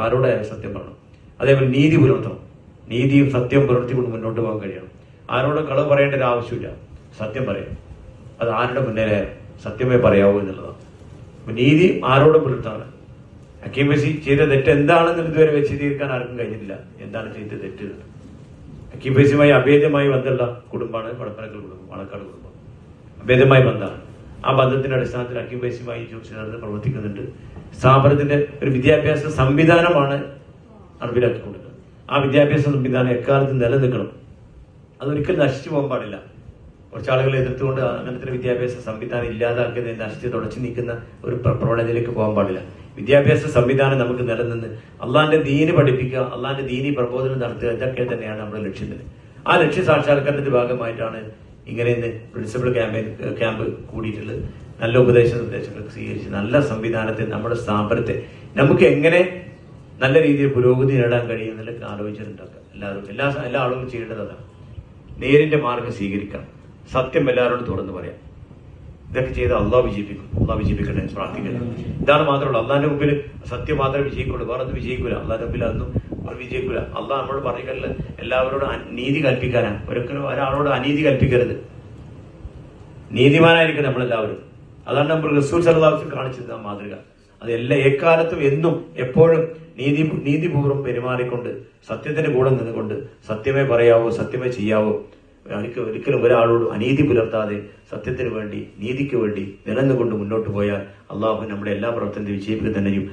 ആരോടായാലും സത്യം പറയണം. അതേപോലെ നീതി പുലർത്തണം. നീതിയും സത്യവും പുലർത്തിക്കൊണ്ട് മുന്നോട്ട് പോകാൻ കഴിയണം. ആരോടും കളവ് പറയേണ്ട ഒരു ആവശ്യമില്ല, സത്യം പറയാം. അത് ആരുടെ മുന്നേ സത്യമേ പറയാവൂ എന്നുള്ളതാണ്. അപ്പൊ നീതി ആരോടും പുലർത്താണ്. ഹക്കീം ബഷി ചെയ്ത തെറ്റ് എന്താണെന്ന് ഇതുവരെ വിശദീകരിക്കാൻ ആർക്കും കഴിഞ്ഞിട്ടില്ല. എന്താണ് ചെയ്ത തെറ്റ്? ഹക്കീം ബഷിയുമായി അഭേദ്യമായി ബന്ധമുള്ള കുടുംബമാണ് പടപ്പനക്കൽ കുടുംബം, മണക്കാട് കുടുംബം. അഭേദ്യമായ ബന്ധമാണ്. ആ ബന്ധത്തിന്റെ അടിസ്ഥാനത്തിൽ ഹക്കീം ബഷിയുമായി ചേർന്ന് പ്രവർത്തിക്കുന്നുണ്ട്. സ്ഥാപനത്തിന്റെ ഒരു വിദ്യാഭ്യാസ സംവിധാനമാണ് നടപ്പിലാക്കി കൊടുക്കുന്നത്. ആ വിദ്യാഭ്യാസ സംവിധാനം എക്കാലത്തും നിലനിൽക്കണം. അതൊരിക്കലും നശിച്ചു പോകാൻ പാടില്ല. കുറച്ചാളുകളെ എതിർത്തുകൊണ്ട് അങ്ങനത്തെ വിദ്യാഭ്യാസ സംവിധാനം ഇല്ലാതാക്കിയത് നശിച്ച് തുടച്ചു നീക്കുന്ന ഒരു പ്രവണതയിലേക്ക് പോകാൻ പാടില്ല. വിദ്യാഭ്യാസ സംവിധാനം നമുക്ക് നിലനിന്ന് അള്ളാന്റെ ദീന് പഠിപ്പിക്കുക, അള്ളാന്റെ ദീനി പ്രബോധനം നടത്തുക, ഇതൊക്കെ തന്നെയാണ് നമ്മുടെ ലക്ഷ്യം തന്നെ. ആ ലക്ഷ്യ സാക്ഷാത്കാരത്തിന്റെ ഭാഗമായിട്ടാണ് ഇങ്ങനെ ഇന്ന് പ്രിൻസിപ്പൽ ക്യാമ്പ് കൂടിയിട്ടുള്ളത്. നല്ല ഉപദേശ നിർദ്ദേശങ്ങളൊക്കെ സ്വീകരിച്ച് നല്ല സംവിധാനത്തെ നമ്മുടെ സ്ഥാപനത്തെ നമുക്ക് എങ്ങനെ നല്ല രീതിയിൽ പുരോഗതി നേടാൻ കഴിയുന്നതിലൊക്കെ ആലോചിച്ചിട്ടുണ്ടാക്കുക. എല്ലാ ആളുകളും ചെയ്യേണ്ടത് അതാണ്. നേരിന്റെ മാർഗം സ്വീകരിക്കാം, സത്യം എല്ലാവരോടും തുറന്നു പറയാം. ഇതൊക്കെ ചെയ്ത് അള്ളാഹ് വിജയിപ്പിക്കും. അള്ളാഹ് വിജയിപ്പിക്കട്ടെ പ്രാർത്ഥിക്കുന്നത്. ഇതാണ് മാത്രമല്ല, അള്ളാഹിന്റെ മുമ്പിൽ സത്യം മാത്രമേ വിജയിക്കുള്ളൂ, വേറെ ഒന്നും വിജയിക്കൂല. അള്ളാഹിന്റെ മുമ്പിൽ അതൊന്നും വിജയിക്കൂല. അള്ളാഹ് നമ്മളോട് പറഞ്ഞിട്ടുള്ള എല്ലാവരോടും നീതി കൽപ്പിക്കാനാണ്. ഒരിക്കലും ഒരാളോട് അനീതി കൽപ്പിക്കരുത്. നീതിമാനായിരിക്കും നമ്മളെല്ലാവരും. അതാണ് നമ്മൾ റസൂൽ സല്ലല്ലാഹു അലൈഹി വസല്ലം കാണിച്ചത് മാതൃക. അത് എക്കാലത്തും എന്നും എപ്പോഴും നീതിപൂർവ്വം പെരുമാറിക്കൊണ്ട് സത്യത്തിന്റെ കൂടെ നിന്നുകൊണ്ട് സത്യമേ പറയാവൂ, സത്യമേ ചെയ്യാവൂ. ഒരിക്കലും ഒരാളോട് അനീതി പുലർത്താതെ സത്യത്തിന് വേണ്ടി, നീതിക്ക് വേണ്ടി നിലനിന്നുകൊണ്ട് മുന്നോട്ട് പോയാൽ അള്ളാഹു നമ്മുടെ എല്ലാ പ്രവർത്തനത്തെ വിജയിപ്പിക്കുക തന്നെയും.